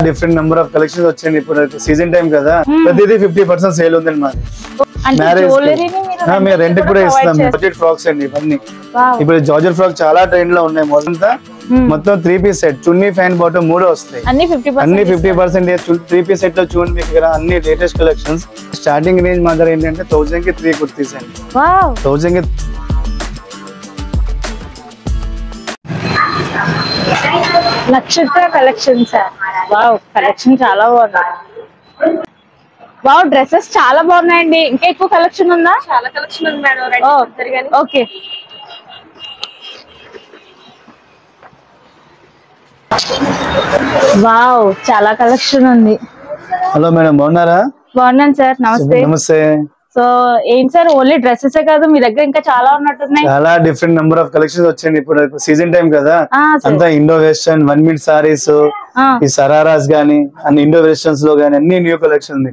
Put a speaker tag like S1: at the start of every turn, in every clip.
S1: Different number of collections వచ్చాయండి. ఇప్పుడు season time కదా, ప్రతిదీ 50% సేల్ ఉందండి మాది. మ్యారేజ్ రెంట్ కూడా ఇస్తాం. జార్జెట్ ఫ్రాక్స్ అండి ఇవన్నీ. ఇప్పుడు జార్జెట్ ఫ్రాక్ చాలా ట్రెండ్ లో ఉన్నాయి. మొత్తం 3 పీస్ సెట్, చున్నీ ఫ్యాన్ బాటమ్ 3 వస్తాయి. అన్ని 50% 3 పీస్ సెట్ లో చూడండి మీకు ఇక్కడ అన్ని లేటెస్ట్ కలెక్షన్స్. స్టార్టింగ్ రేంజ్ మాత్రం ఏంటంటే 1000 కి 3 కుర్తీస్ అండి. 1000 కి
S2: నక్షత్ర కలెక్షన్స్. వావ్, కలెక్షన్ చాలా బాగుంది. వావ్, డ్రెస్సెస్ చాలా బాగున్నాయండి. ఇంకా ఎక్కువ కలెక్షన్ ఉందా?
S3: చాలా కలెక్షన్ ఉంది మేడం.
S2: ఓకే, వావ్, చాలా కలెక్షన్ ఉంది.
S1: హలో మేడం, బాగున్నారా?
S2: బాగున్నాను సార్, నమస్తే.
S1: నమస్తే.
S2: సో ఏంటి సార్, ఓన్లీ డ్రెస్సెస్ కాదు, మీ దగ్గర ఇంకా చాలా ఉన్నట్టున్నాయి.
S1: చాలా డిఫరెంట్ నెంబర్ ఆఫ్ కలెక్షన్స్ వచ్చాయండి. ఇప్పుడు సీజన్ టైం కదా, అంతా ఇండో వెస్టర్న్ 1 మీటర్ సారీస్, ఈ సరారాస్ గానీ అన్ని ఇండో వెస్టర్న్స్ లో గానీ అన్ని న్యూ కలెక్షన్ ఉంది.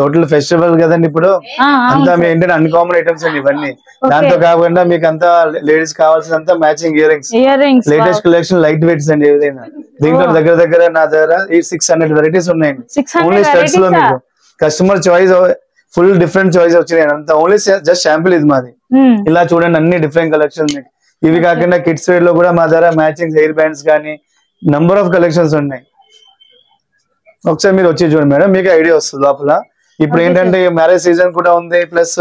S1: టోటల్ ఫెస్టివల్ కదండి ఇప్పుడు. అంతా ఏంటంటే అన్కామన్ ఐటమ్స్ అండి ఇవన్నీ. దాంతో కాకుండా మీకు అంతా లేడీస్ కావాల్సినంత matching ear rings, latest collection, light weights అండి. ఏదైనా దీంట్లో దగ్గర నా దగ్గర 600 వెరైటీస్ ఉన్నాయండి. ఓన్లీ స్టడ్స్ లో మీకు customer choice full different choice వచ్చినాయి. అంత ఓన్లీ జస్ట్ శాంపుల్ ఇది మాది. ఇలా చూడండి అన్ని డిఫరెంట్ కలెక్షన్. ఇవి కాకుండా కిడ్స్ వేర్ లో కూడా మా దగ్గర మ్యాచింగ్ హెయిర్ బ్యాండ్స్ కానీ నంబర్ ఆఫ్ కలెక్షన్స్ ఉన్నాయి. ఒకసారి మీరు వచ్చి చూడండి మేడం, మీకు ఐడియా వస్తుంది లోపల. ఇప్పుడు ఏంటంటే మ్యారేజ్ సీజన్ కూడా ఉంది, ప్లస్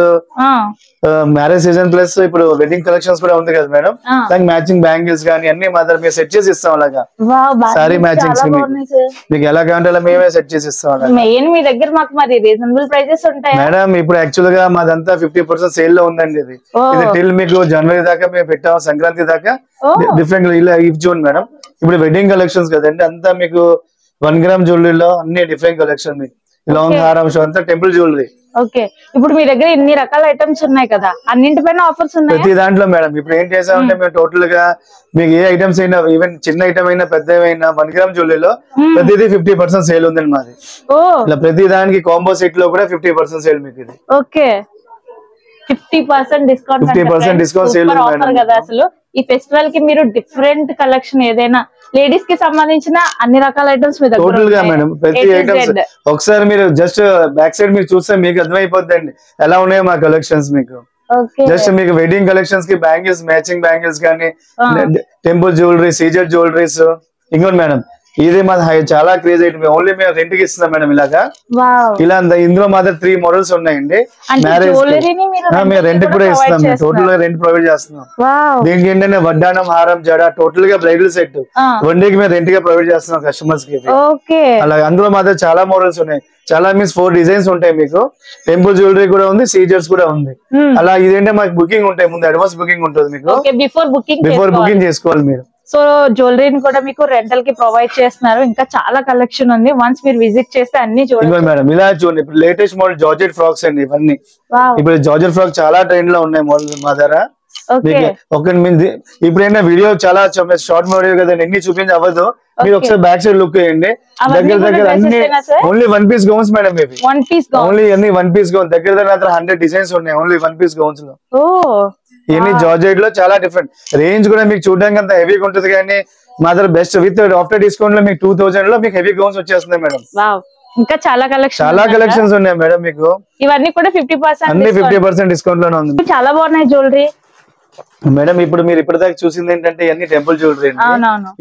S1: ఇప్పుడు వెడ్డింగ్ కలెక్షన్స్ కూడా ఉంది కదా మేడం. దానికి మ్యాచింగ్ బ్యాంగిల్స్ కానీ అన్ని మా దగ్గర మేము సెట్ చేసి ఇస్తాం. అలాగా సారీ మ్యాచింగ్స్ మీకు ఎలా కావాలంటే అలా మేమే సెట్ చేసి ఇస్తాం.
S2: మీ దగ్గర మాకు మరి రీజనబుల్ ప్రైజెస్ ఉంటాయి
S1: మేడం. ఇప్పుడు యాక్చువల్ గా మాదంతా 50% సేల్ లో ఉందండి. ఇది టిల్ మీకు జనవరి దాకా మేము పెట్టాము, సంక్రాంతి దాకా డిఫరెంట్. ఇలా ఇవి చూడండి మేడం, ఇప్పుడు వెడ్డింగ్ కలెక్షన్స్ కదండి, అంతా మీకు 1 గ్రామ్ జ్యువెలరీలో అన్ని డిఫరెంట్ కలెక్షన్. మీకు లాంగ్ హారం షో అంతా టెంపుల్ జ్యువెలరీ.
S2: ఓకే, ఇప్పుడు మీ దగ్గర ఇన్ని రకాల ఐటమ్స్ ఉన్నాయి కదా, అన్నింటిపైన ఆఫర్స్ ఉన్నాయి
S1: ప్రతి దాంట్లో మేడం. ఇప్పుడు ఏం చేసామంటే మేము టోటల్ గా మీకు ఏ ఐటమ్స్ అయినా, ఈవెన్ చిన్న ఐటమ్ అయినా పెద్ద అయినా 1 గ్రామ్ జ్యువెలరీలో ప్రతిదీ 50% సేల్ ఉందండి మాది. ఇలా ప్రతి దానికి కాంబో సెట్ లో కూడా 50% సేల్ మీకు ఇది.
S2: ఓకే, 50% డిస్కౌంట్ సేల్ కదా. అసలు ఈ ఫెస్టివల్ కి మీరు డిఫరెంట్ కలెక్షన్ ఏదైనా లేడీస్ కి సంబంధించిన అన్ని రకాల ఐటమ్స్ మీ దగ్గర
S1: టోటల్ గా మేడం. ప్రతి ఐటమ్స్ ఒకసారి మీరు జస్ట్ బ్యాక్ సైడ్ మీరు చూస్తే మీకు అర్థమైపోద్దండి ఎలా ఉన్నాయో మా కలెక్షన్స్. మీకు జస్ట్ మీకు వెడ్డింగ్ కలెక్షన్స్ కి బ్యాంగిల్స్, మ్యాచింగ్ బ్యాంగిల్స్ కానీ, టెంపుల్ జ్యువెలరీ, సీజర్ జ్యువెలరీస్. ఇంకోటి మేడం, ఇది మా చాలా క్రేజ్ ఐటమ్. ఓన్లీ మేము రెంట్ కి ఇస్తున్నాం మేడం. ఇలాగా ఇలా ఇందులో మాత్రం 3 మోడల్స్ ఉన్నాయండి. మ్యారేజ్ మేము రెంట్ కూడా ఇస్తాం. టోటల్ గా రెంట్ ప్రొవైడ్ చేస్తున్నాం. దీనికి ఏంటంటే వడ్డానం, హారం, జడ టోటల్ గా బ్రైడల్ సెట్ 1 డేకి మేము రెంట్ గా ప్రొవైడ్ చేస్తున్నాం కస్టమర్స్ కి. అలాగే అందులో మాత్రం చాలా మోడల్స్ ఉన్నాయి. చాలా మీన్స్ 4 డిజైన్స్ ఉంటాయి మీకు. టెంపుల్ జ్యువెలరీ కూడా ఉంది, సీజర్స్ కూడా ఉంది. అలా ఇదేంటే మాకు బుకింగ్ ఉంటాయి, ముందు అడ్వాన్స్ బుకింగ్ ఉంటుంది మీకు. బిఫోర్ బుకింగ్ చేసుకోవాలి మీరు.
S2: సో జ్యువెలరీని కూడా మీకు రెంటల్ కి ప్రొవైడ్ చేస్తున్నారు. ఇంకా చాలా కలెక్షన్ ఉంది. వన్స్ మీరు విజిట్ చేస్తే అన్ని చూడండి
S1: మేడం. ఇలా చూడండి, ఇప్పుడు లేటెస్ట్ మోడల్ జార్జెట్ ఫ్రాక్స్ అండి ఇవన్నీ. ఇప్పుడు జార్జెట్ ఫ్రాక్ చాలా ట్రెండ్ లో ఉన్నాయి మోడల్ మా దగ్గర. ఇప్పుడు ఏంటంటే వీడియో చాలా షార్ట్ వీడియో కదండి, ఎన్ని చూపించి అవ్వదు. మీరు ఒకసారి బ్యాక్ సైడ్ లుక్ వేయండి. దగ్గర అన్ని ఓన్లీ 1 పీస్ గౌన్స్ మేడం. ఇవి ఓన్లీ అన్ని 1 పీస్ గౌన్స్. దగ్గర 100 డిజైన్స్ ఉన్నాయి ఓన్లీ 1 పీస్ గౌన్స్ లో. ఇవన్నీ జార్జెట్ లో చాలా డిఫరెంట్ రేంజ్ కూడా మీకు చూడడానికి అంత హెవీగా ఉంటుంది. కానీ మా దగ్గర బెస్ట్ విత్ ఆఫ్టర్ డిస్కౌంట్ లో మీకు 2000 లో మీకు హెవీ గౌన్స్ వచ్చేస్తున్నాయి మేడం.
S2: ఇంకా చాలా
S1: కలెక్షన్స్ ఉన్నాయి మేడం మీకు.
S2: ఇవన్నీ కూడా 50%
S1: అన్ని 50% డిస్కౌంట్ లోనే ఉంది.
S2: చాలా బాగున్నాయి జ్యువెలరీ
S1: మేడం. ఇప్పుడు మీరు ఇప్పటిదాకా చూసింది ఏంటంటే ఇవన్నీ టెంపుల్ జ్యువెలరీ.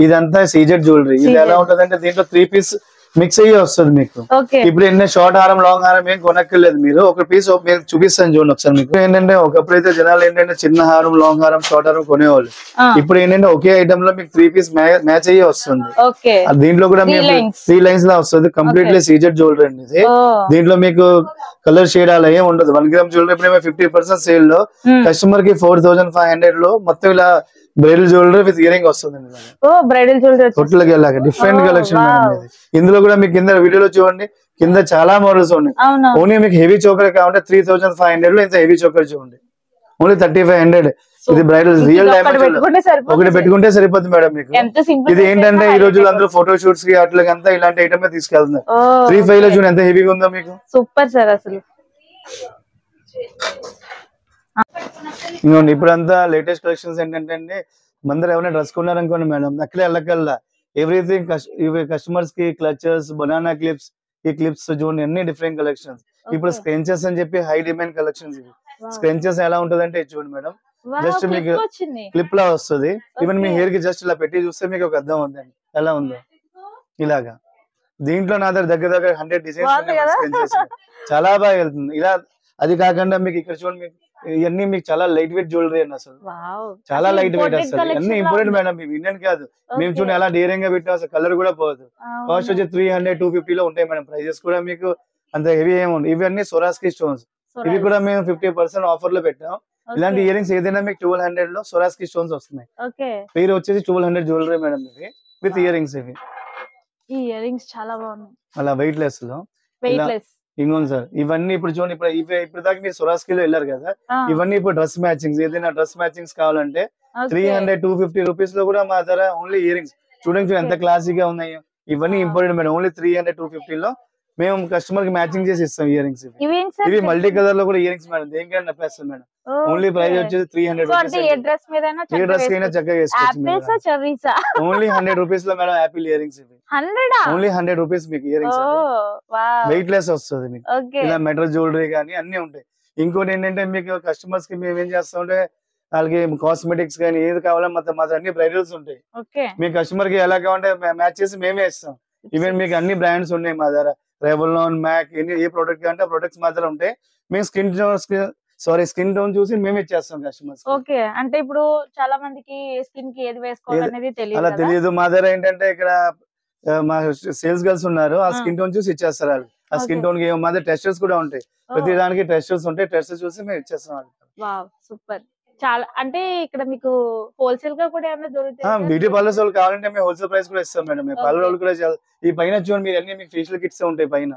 S1: ఇదంతా సీజెడ్ జ్యువెలరీ. ఇది ఎలా ఉంటదంటే దీంట్లో 3 పీస్ మిక్స్ అయ్యి వస్తుంది మీకు. ఇప్పుడు ఏంటంటే షార్ట్ హారం, లాంగ్ హారం ఏం కొనక్కర్లేదు. మీరు ఒక పీస్ నేను చూపిస్తాను చూడండి ఒకసారి. మీకు ఏంటంటే ఒకప్పుడు అయితే జనాలు ఏంటంటే చిన్న హారం, లాంగ్ హారం, షార్ట్ హారం కొనేవాళ్ళు. ఇప్పుడు ఏంటంటే ఒకే ఐటమ్ లో మీకు 3 పీస్ మ్యాచ్ అయ్యి వస్తుంది. దీంట్లో కూడా మీకు 3 లైన్స్ లా వస్తుంది. కంప్లీట్లీ సీజెడ్ జ్యువెలరీ అండి ఇది. దీంట్లో మీకు కలర్ షేడ్ అలా ఏం ఉండదు. 1 గ్రామ్ జ్యువెలరీ ఇప్పుడు 50% సేల్ లో కస్టమర్ కి 4500 లో మొత్తం ఇలా బ్రైడల్ జ్యువెలరీ విత్ ఇయరింగ్ వస్తుంది. టోటల్ గా డిఫరెంట్ కలెక్షన్. ఇందులో కూడా మీకు కింద వీడియోలో చూడండి, కింద చాలా మోడల్స్ ఉన్నాయి. ఓన్లీ మీకు హెవీ చోకర్ కావాలంటే 3500 లో ఇంత హెవీ చోకర్ చూడండి. ఓన్లీ 3500. ఇది బ్రైడల్ రియల్ డైమండ్ ఒకటి పెట్టుకుంటే సరిపోతుంది మేడం మీకు. ఇది ఏంటంటే ఈ రోజుల్లో అందరూ ఫోటో షూట్స్ కి అట్లా అంతా ఇలాంటి ఐటమ్ తీసుకెళ్తున్నారు. 35 లో చూడండి ఎంత హెవీగా ఉందో మీకు.
S2: సూపర్ సార్ అసలు.
S1: ఇప్పుడంతా లేటెస్ట్ కలెక్షన్స్ ఏంటంటే మందరు ఎవరైనా డ్రెస్ కొన్నారనుకోండి మేడం, అక్కడే వెళ్ళకల్లా ఎవ్రీథింగ్ కస్టమర్స్ కి క్లచెస్, బనానా క్లిప్స్, ఈ క్లిప్స్ చూడండి అన్ని డిఫరెంట్ కలెక్షన్స్. ఇప్పుడు స్క్రెంచెస్ అని చెప్పి హై డిమాండ్ కలెక్షన్స్ ఇవి. స్క్రెంచెస్ ఎలా ఉంటదంటే చూడండి మేడం, జస్ట్ మీకు క్లిప్ లా వస్తుంది. ఈవెన్ మీ హెయిర్ కి జస్ట్ ఇలా పెట్టి చూస్తే మీకు ఒక అర్థం ఉందండి ఎలా ఉందో. ఇలాగా దీంట్లో నా దగ్గర 100 డిజైన్స్ చాలా బాగా వెళ్తుంది ఇలా. అది కాకుండా మీకు ఇక్కడ చూడండి, మీకు ఇవన్నీ మీకు చాలా లైట్ వెయిట్ జ్యువెలరీ అండి. అసలు చాలా లైట్ వెయిట్ అసలు అన్ని ఇంపార్టెంట్ మేడం. ఇవి ఇండియన్ కాదు, మేము చూడండి ఎలా డేరింగ్ గా పెట్టాం, అసలు కలర్ కూడా పోదు. కాస్ట్ వచ్చి 300, 250 లో ఉంటాయి మేడం. ప్రైజెస్ కూడా మీకు అంత హెవీ ఏముంది. ఇవన్నీ సొరాస్కి స్టోన్స్, ఇవి కూడా మేము 50% ఆఫర్ లో పెట్టాం. ఇలాంటి ఇయర్ రింగ్స్ ఏదైనా మీకు 1200 లో సొరాస్కి స్టోన్స్ వస్తున్నాయి. పేరు వచ్చేసి 1200 జ్యువెలరీ మేడం ఇది, విత్ ఇయర్ రింగ్స్. ఇవి
S2: ఇయర్ రింగ్స్ చాలా బాగున్నాయి,
S1: అలా వెయిట్ లెస్ లో. ఇంకోండి సార్, ఇవన్నీ ఇప్పుడు చూడండి, ఇప్పుడు దాకా మీరు సొరాస్కిలో వెళ్ళారు కదా, ఇవన్నీ ఇప్పుడు డ్రెస్ మ్యాచింగ్స్. ఏదైనా డ్రెస్ మ్యాచింగ్స్ కావాలంటే 300, 250 రూపీస్ లో కూడా మా దగ్గర ఓన్లీ ఇయర్ రింగ్స్ చూడండి ఎంత క్లాసిక్ గా ఉన్నాయో. ఇవన్నీ ఇంపార్టెంట్ మేడం. ఓన్లీ 300, 250 లో మేము కస్టమర్ కి మ్యాచింగ్ చేసి ఇస్తాం ఇయర్ రింగ్స్. ఇవి మల్టీ కలర్ లో కూడా ఇయర్ రింగ్స్ మేడం, దేనికైనా నప్పేస్తాం మేడం. ఓన్లీ ప్రైస్ వచ్చేసి 300 రూపీస్. ఏ డ్రెస్ కైనా చక్కగా వేసుకోవచ్చు. ఓన్లీ 100 రూపీస్ లో మేడం యాపిల్ ఇయర్ రింగ్స్. ఇవి ఓన్లీ 100 రూపీస్ మీకు ఇయర్ రింగ్స్. వెయిట్ లెస్ వస్తుంది మీకు. ఇలా మెటల్ జ్యువెలరీ కానీ అన్ని ఉంటాయి. ఇంకోటి ఏంటంటే మీకు కస్టమర్స్ కి మేము ఏం చేస్తామంటే వాళ్ళకి కాస్మెటిక్స్ కానీ ఏది కావాలో మాత్రం అన్ని బ్రైడల్స్ ఉంటాయి. మీ కస్టమర్ కి ఎలా కావాలంటే మ్యాచ్ చేసి మేమే ఇస్తాం. ఈవెన్ మీకు అన్ని బ్రాండ్స్ ఉన్నాయి మా దగ్గర, రెవలాన్, మ్యాక్, ఏ ప్రొడక్ట్ అంటే ప్రొడక్ట్స్ మాత్రం ఉంటాయి. మేము స్కిన్ టోన్ చూసి మేము ఇచ్చేస్తాం కస్టమర్స్.
S2: ఓకే, అంటే ఇప్పుడు చాలా మందికి స్కిన్ కి ఏది వేసుకోవాలనేది తెలియదు,
S1: అలా తెలియదు. మా దగ్గర ఏంటంటే ఇక్కడ మా సేల్స్ గర్ల్స్ ఉన్నారు, ఆ స్కిన్ టోన్ చూసి ఇచ్చేస్తారు వాళ్ళు. ఆ స్కిన్ టోన్ కి మా దగ్గర టెస్టర్స్ కూడా ఉంటాయి, ప్రతి దానికి టెస్టర్స్ ఉంటాయి. టెస్టర్స్ చూసి మేము ఇచ్చేస్తాం వాళ్ళకి.
S2: Wow super. చాలా అంటే ఇక్కడ మీకు హోల్సేల్ గా కూడా ఏమైనా దొరుకుతాయి?
S1: బ్యూటీ పార్లర్స్ వాళ్ళు కావాలంటే మేము హోల్సేల్ ప్రైస్ కూడా ఇస్తాం మేడం. పార్లర్ వాళ్ళు కూడా ఈ పైన చూడండి మీరు అన్ని మీకు ఫేషియల్ కిట్స్ ఉంటాయి పైన.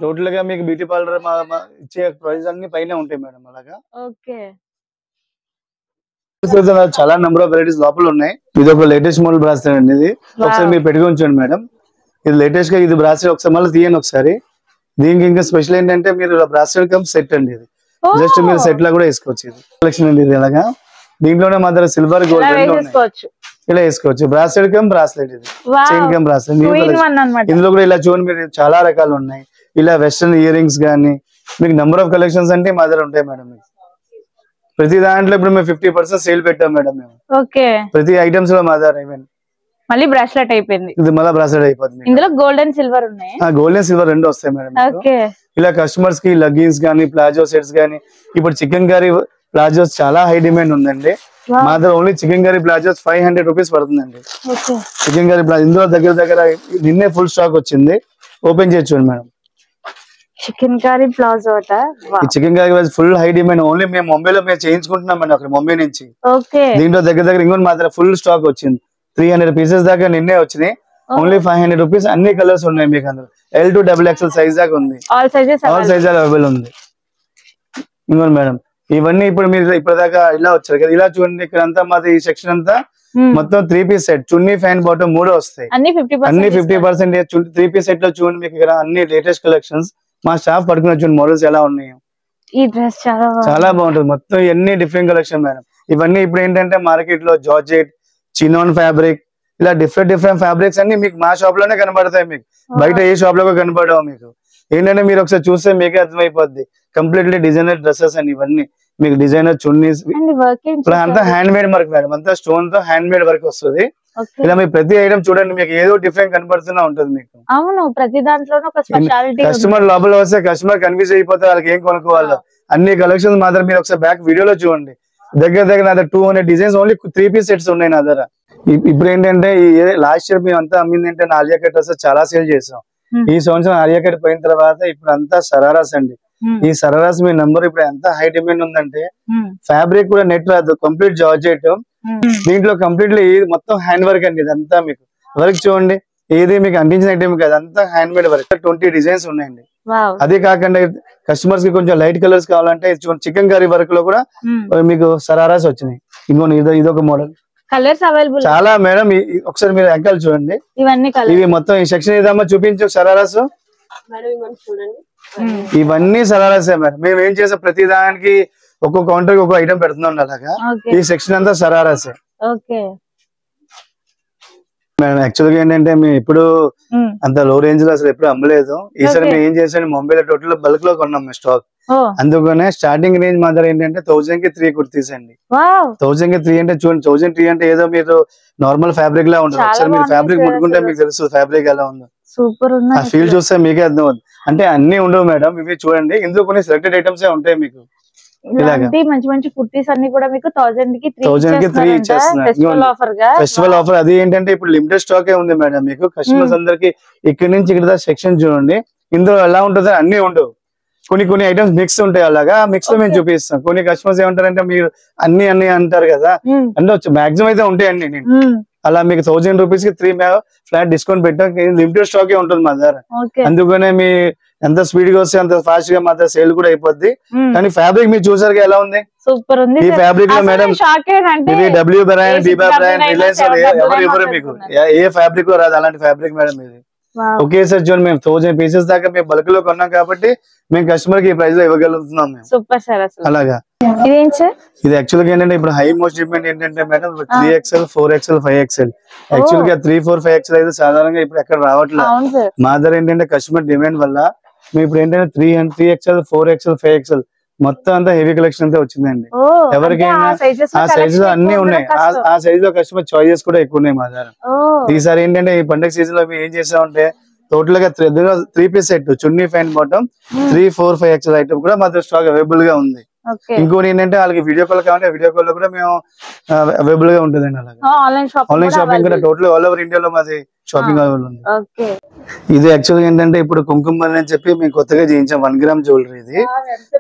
S1: టోటల్ గా మీకు బ్యూటీ పార్లర్ ఇచ్చే ప్రైస్ అన్ని పైన ఉంటాయి మేడం. అలాగా
S2: ఓకే,
S1: చాలా నెంబర్ ఆఫ్ వెరైటీస్ లోపల ఉన్నాయి. ఇది ఒక లేటెస్ట్ మోడల్ బ్రాస్లెట్ అండి. ఇది ఒకసారి మీరు పెట్టుకుని ఉంచండి మేడం. ఇది లేటెస్ట్ గా ఇది బ్రాస్లెట్ ఒకసారి మళ్ళీ తీయండి ఒకసారి. దీనికి ఇంకా స్పెషల్ ఏంటంటే మీరు బ్రాస్లెట్ కమ్ సెట్ అండి. ఇది జస్ట్ మీరు సెట్ లా కూడా వేసుకోవచ్చు. ఇది కలెక్షన్ అండి. ఇది అలాగా దీంట్లోనే మా దగ్గర సిల్వర్, గోల్డ్ రెండు ఉన్నాయి. ఇలా వేసుకోవచ్చు. బ్రాస్లెట్ కమ్ బ్రాస్లెట్, ఇది చైన్ కమ్ బ్రాస్లెట్. ఇందులో కూడా ఇలా చూడండి మీరు చాలా రకాలు ఉన్నాయి. ఇలా వెస్టర్న్ ఇయర్ రింగ్స్ గానీ మీకు నెంబర్ ఆఫ్ కలెక్షన్స్ అంటే మా దగ్గర ఉంటాయి మేడం. మీకు ప్రతి దాంట్లో ఇప్పుడు మేము 50% సేల్ పెట్టాం మేడం మేము. ప్రతి ఐటమ్స్ లో మా దగ్గర ఈవెన్
S2: మళ్ళీ బ్రాస్లెట్ అయిపోయింది.
S1: ఇది మళ్ళీ బ్రాస్లెట్ అయిపోతుంది.
S2: ఇందులో గోల్డ్ అండ్ సిల్వర్ ఉన్నాయి.
S1: గోల్డ్ అండ్ సిల్వర్ రెండు వస్తాయి మేడం. ఇలా కస్టమర్స్ కి లెగ్గిన్స్ గానీ, ప్లాజో సెట్స్ గానీ, ఇప్పుడు చికెన్ కర్రీ ప్లాజోస్ చాలా హై డిమాండ్ ఉందండి. మా దగ్గర only chicken curry palazzos 500 rupees పడుతుందండి. చికెన్ కర్రీ ప్లాజో ఇందులో దగ్గర నిన్నే ఫుల్ స్టాక్ వచ్చింది. ఓపెన్ చేయొచ్చు madam.
S2: Chicken curry palazzo
S1: chicken curry full high demand. Only మేము ముంబైలో మేము చేయించుకుంటున్నాం మేడం, అక్కడ ముంబై నుంచి. దీంట్లో దగ్గర ఇంకొన్ని మా దగ్గర ఫుల్ స్టాక్ వచ్చింది. 300 పీసెస్ దాకా నిన్నే వచ్చినాయి. Only 500 rupees. అన్ని కలర్స్ ఉన్నాయి మీకు. అందులో L to XXL సైజ్ దాకా ఉంది. ఆల్ సైజెస్ అవైలబుల్ ఉంది. ఇంకోటి మేడం ఇవన్నీ ఇప్పుడు మీరు ఇప్పటిదాకా ఇలా వచ్చారు కదా, ఇలా చూడండి. ఇక్కడ అంతా మాది ఈ సెక్షన్ అంతా మొత్తం 3 పీస్ సెట్, చున్నీ, ఫ్యాన్, బాటమ్ 3 వస్తాయి. అన్ని 50% 3 పీస్ సెట్ లో చూడండి. మీకు ఇక్కడ అన్ని లేటెస్ట్ కలెక్షన్స్ మా స్టాఫ్ పడుకున్న చూడండి మోడల్స్ ఎలా ఉన్నాయో.
S2: ఈ డ్రెస్
S1: చాలా బాగుంటుంది. మొత్తం ఎన్ని డిఫరెంట్ కలెక్షన్ మేడం. ఇవన్నీ ఇప్పుడు ఏంటంటే మార్కెట్ లో జార్జెట్, చినాన్ ఫ్యాబ్రిక్, ఇలా డిఫరెంట్ ఫ్యాబ్రిక్స్ అన్ని మీకు మా షాప్ లోనే కనబడతాయి. మీకు బయట ఏ షాప్ లో కనబడవు. మీకు ఏంటంటే మీరు ఒకసారి చూస్తే మీకే అర్థమైపోద్ది. కంప్లీట్లీ డిజైనర్ డ్రెస్సెస్ అండి ఇవన్నీ. మీకు డిజైనర్ చున్నీస్ అంతా హ్యాండ్ మేడ్ వర్క్ మేడం. అంతా స్టోన్ తో హ్యాండ్ మేడ్ వర్క్ వస్తుంది. ఇలా మీ ప్రతి ఐటమ్ చూడండి మీకు ఏదో డిఫరెంట్ కనబడుతున్నా ఉంటుంది మీకు.
S2: అవును, ప్రతి దాంట్లోనూ ఒక స్పెషాలిటీ.
S1: కస్టమర్ లోపల వస్తే కస్టమర్ కన్ఫ్యూజ్ అయిపోతే వాళ్ళకి ఏం కొనుక్కోవాలో. అన్ని కలెక్షన్స్ మాత్రం మీరు ఒకసారి బ్యాక్ వీడియోలో చూడండి. దగ్గర నా దగ్గర 200 డిజైన్స్ ఓన్లీ 3 పీస్ సెట్స్ ఉన్నాయి నా దగ్గర. ఇప్పుడు ఏంటంటే లాస్ట్ ఇయర్ మేము అంతా అమ్మింది ఏంటంటే ఆలియా కట్ డ్రెస్సెస్ చాలా సేల్ చేసాం. ఈ సంవత్సరం ఆలియా కట్ పోయిన తర్వాత ఇప్పుడు అంతా సరారాస్ అండి. ఈ సరారాస్ మీ నంబర్ ఇప్పుడు ఎంత హై డిమాండ్ ఉందంటే ఫ్యాబ్రిక్ కూడా నెట్ రాదు, కంప్లీట్ జార్జెట్. దీంట్లో కంప్లీట్లీ మొత్తం హ్యాండ్ వర్క్ అండి. ఇదంతా మీకు వర్క్ చూడండి, ఏది మీకు అందించిన ఐటమ్ కాదు, అంతా హ్యాండ్ మేడ్ వర్క్. 20 డిజైన్స్ ఉన్నాయండి. అదే కాకుండా కస్టమర్స్ కి కొంచెం లైట్ కలర్స్ కావాలంటే చికెన్ కర్రీ వర్క్ లో కూడా మీకు సరారాస్ వచ్చినాయి. ఇంకోటి ఇదొక మోడల్
S2: కలర్స్ అవైలబుల్
S1: చాలా మేడం. ఒకసారి మీరు అంకల్ చూడండి. ఇవి మొత్తం ఈ సెక్షన్ ఏదమ్మా చూపించు. సరారాస్ ఇవన్నీ సరారాసే మేడం. మేము ఏం చేసాం ప్రతి దానికి ఒక్కొక్క కౌంటర్ ఒక్కొక్క ఐటమ్ పెడుతున్నాం. అలాగా ఈ సెక్షన్ అంతా సరారాసే. మేడం యాక్చువల్ గా ఏంటంటే మేము ఎప్పుడు అంత లో రేంజ్ లో అసలు ఎప్పుడు అమ్మలేదు. ఈసారి మేము ఏం చేసాం, ముంబైలో టోటల్ బల్క్ లో కొన్నాం స్టాక్. అందుకనే స్టార్టింగ్ రేంజ్ మాత్రం ఏంటంటే 1000 కి 3 కుర్తీస్ అండి. 1000 కి 3 అంటే చూడండి, 1003 అంటే ఏదో మీరు నార్మల్ ఫ్యాబ్రిక్ లా ఉంటుంది. ఒకసారి మీరు ఫ్యాబ్రిక్ ముట్టుకుంటే మీకు తెలుసు ఫ్యాబ్రిక్ ఎలా ఉందో.
S2: సూపర్ ఉంది.
S1: ఆ ఫీల్ చూస్తే మీకే అర్థం అవుతుంది. అంటే అన్ని ఉండవు మేడం, ఇవి చూడండి ఇందులో కొన్ని సెలెక్టెడ్ ఐటమ్స్ ఉంటాయి మీకు.
S2: మంచి మంచి కుర్తీస్ అన్ని కూడా మీకు 1000 కి 3
S1: ఇచ్చేస్తున్నారు. ఫెస్టివల్ ఆఫర్ అది ఏంటంటే ఇప్పుడు లిమిటెడ్ స్టాక్ ఉంది మేడం మీకు. కస్టమర్స్ అందరికి ఇక్కడ నుంచి ఇక్కడ సెక్షన్ చూడండి. ఇందులో ఎలా ఉంటుంది అన్ని ఉండవు, కొన్ని ఐటమ్స్ మిక్స్ ఉంటాయి. అలాగా మిక్స్ లో మేము చూపిస్తాం. కొన్ని కస్టమర్స్ ఏమంటారంటే మీరు అన్ని అంటారు కదా, అంటే మాక్సిమం అయితే ఉంటాయి అన్ని. అలా మీకు 1000 రూపీస్ కి 3 ఫ్లాట్ డిస్కౌంట్ పెట్టాం. లిమిటెడ్ స్టాక్ ఉంటుంది మా దగ్గర. అందుకనే మీ ఎంత స్పీడ్ గా వస్తే అంత ఫాస్ట్ గా మాత్రం సేల్ కూడా అయిపోద్ది. కానీ ఫ్యాబ్రిక్ మీరు చూసారు ఎలా ఉంది,
S2: సూపర్ ఉంది.
S1: ఈ ఫ్యాబ్రిక్ లో మేడం ఇది డబ్ల్యూ బ్రాండ్, డిబా బ్రాండ్, రిలయన్స్ ఎవరు మీకు ఏ ఫ్యాబ్రిక్ లో రాదు అలాంటి ఫ్యాబ్రిక్ మేడం ఇది. ఒకేసారి చూడండి, మేము 1000 పీసెస్ దాకా మేము బల్క్ లో కొన్నాం కాబట్టి మేము కస్టమర్ కి ఈ ప్రైస్ లో ఇవ్వగలుగుతున్నాం మేము.
S2: Super sir. అలాగా
S1: ఇది యాక్చువల్ గా ఏంటంటే ఇప్పుడు హై మోస్ట్ డిమాండ్ ఏంటంటే madam 3XL, 4XL, 5XL. Actual గా 3, 4, 5XL అయితే సాధారణంగా ఇప్పుడు ఎక్కడ రావట్లేదు. మా దగ్గర ఏంటంటే కస్టమర్ డిమాండ్ వల్ల మేము ఇప్పుడు ఏంటంటే 3XL, 4XL, 5XL మొత్తం అంతా హెవీ కలెక్షన్ అంతా వచ్చిందండి. ఎవరికైనా ఆ సైజ్ లో అన్ని ఉన్నాయి. ఆ సైజ్ లో కస్టమర్ చాయిసెస్ కూడా ఎక్కువ ఉన్నాయి మా దగ్గర. ఈసారి ఏంటంటే ఈ పండుగ సీజన్ లో మేము ఏం చేసామంటే టోటల్ గా 3 పీస్ సెట్, చున్నీ, ప్యాంట్, బాటమ్ 3, 4, 5XL ఐటమ్ కూడా మా దగ్గర స్టాక్ అవైలబుల్ గా ఉంది. ఇంకోటి ఏంటంటే వాళ్ళకి వీడియో కాల్ కావాలంటే వీడియో కాల్ లో కూడా మేము అవైలబుల్ గా ఉంటుందండి. అలాగే ఆన్లైన్ షాపింగ్ కూడా టోటల్ ఆల్ ఓవర్ ఇండియాలో మాది షాపింగ్ అవైలబుల్ ఉంది. ఇది యాక్చువల్ గా ఏంటంటే ఇప్పుడు కుంకుమ అని చెప్పి మేము కొత్తగా చేయించాం 1 గ్రామ్ జ్యువెలరీ.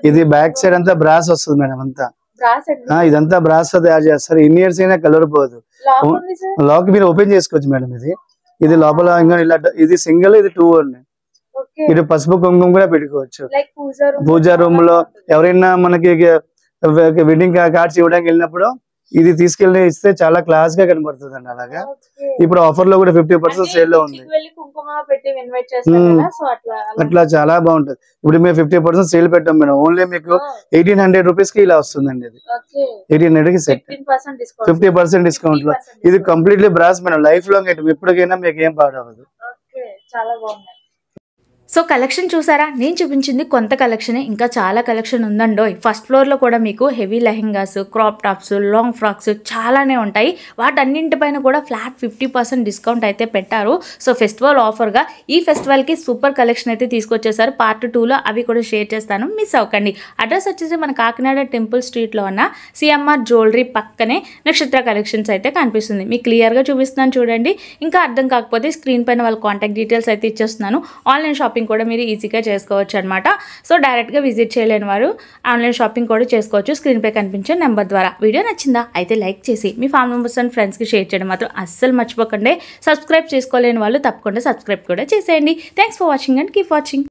S1: ఇది బ్యాక్ సైడ్ అంతా బ్రాస్ వస్తుంది మేడం. అంతా ఇదంతా బ్రాస్ తో తయారు చేస్తారు. ఇన్ని ఇయర్స్ అయినా కలర్ పోదు. లాక్ మీరు ఓపెన్ చేసుకోవచ్చు మేడం. ఇది లోపల ఇంకా ఇలా ఇది సింగిల్, ఇది 2 అండి. ఇటు పసుపు కుంకుమ కూడా పెట్టుకోవచ్చు. పూజా రూమ్ లో ఎవరైనా మనకి వెడ్డింగ్ కార్డ్స్ ఇవ్వడానికి వెళ్ళినప్పుడు ఇది తీసుకెళ్లి ఇస్తే చాలా క్లాస్ గా కనబడుతుంది అండి. అలాగా ఇప్పుడు ఆఫర్ లో కూడా 50% సేల్ లో ఉంది. అట్లా చాలా బాగుంటది. ఇప్పుడు మేము 50% సేల్ పెట్టాం మేడం. ఓన్లీ మీకు 1800 రూపీస్ కి ఇలా వస్తుందండి. ఇది 1800 కి సెట్, 50% డిస్కౌంట్ లో. ఇది completely brass madam. Life long item, ఎప్పటికైనా మీకు ఏం పాడవదు.
S2: చాలా బాగుంది.
S4: సో కలెక్షన్ చూసారా, నేను చూపించింది కొంత కలెక్షన్, ఇంకా చాలా కలెక్షన్ ఉందండో. ఫస్ట్ ఫ్లోర్లో కూడా మీకు heavy lehengas, crop tops, long frocks చాలానే ఉంటాయి. వాటన్నింటిపైన కూడా ఫ్లాట్ 50% డిస్కౌంట్ అయితే పెట్టారు. సో ఫెస్టివల్ ఆఫర్గా ఈ ఫెస్టివల్కి సూపర్ కలెక్షన్ అయితే తీసుకొచ్చేసారు. పార్ట్ 2లో అవి కూడా షేర్ చేస్తాను, మిస్ అవ్వకండి. అడ్రస్ వచ్చేసి మన కాకినాడ టెంపుల్ స్ట్రీట్లో ఉన్న సిఎంఆర్ జ్యువెలరీ పక్కనే నక్షత్ర కలెక్షన్స్ అయితే కనిపిస్తుంది. మీకు క్లియర్గా చూపిస్తున్నాను చూడండి. ఇంకా అర్థం కాకపోతే స్క్రీన్ పైన వాళ్ళ కాంటాక్ట్ డీటెయిల్స్ అయితే ఇచ్చేస్తున్నాను. ఆన్లైన్ షాపింగ్ కూడా మీరు ఈజీగా చేసుకోవచ్చు అనమాట. సో డైరెక్ట్గా విజిట్ చేయలేని వారు ఆన్లైన్ షాపింగ్ కూడా చేసుకోవచ్చు స్క్రీన్ పై కనిపించే నెంబర్ ద్వారా. వీడియో నచ్చిందా అయితే లైక్ చేసి మీ ఫ్యామిలీ మెంబర్స్ అండ్ ఫ్రెండ్స్కి షేర్ చేయడం మాత్రం అస్సలు మర్చిపోకండి. సబ్స్క్రైబ్ చేసుకోలేని వాళ్ళు తప్పకుండా సబ్స్క్రైబ్ కూడా చేసేయండి. Thanks for watching and keep watching.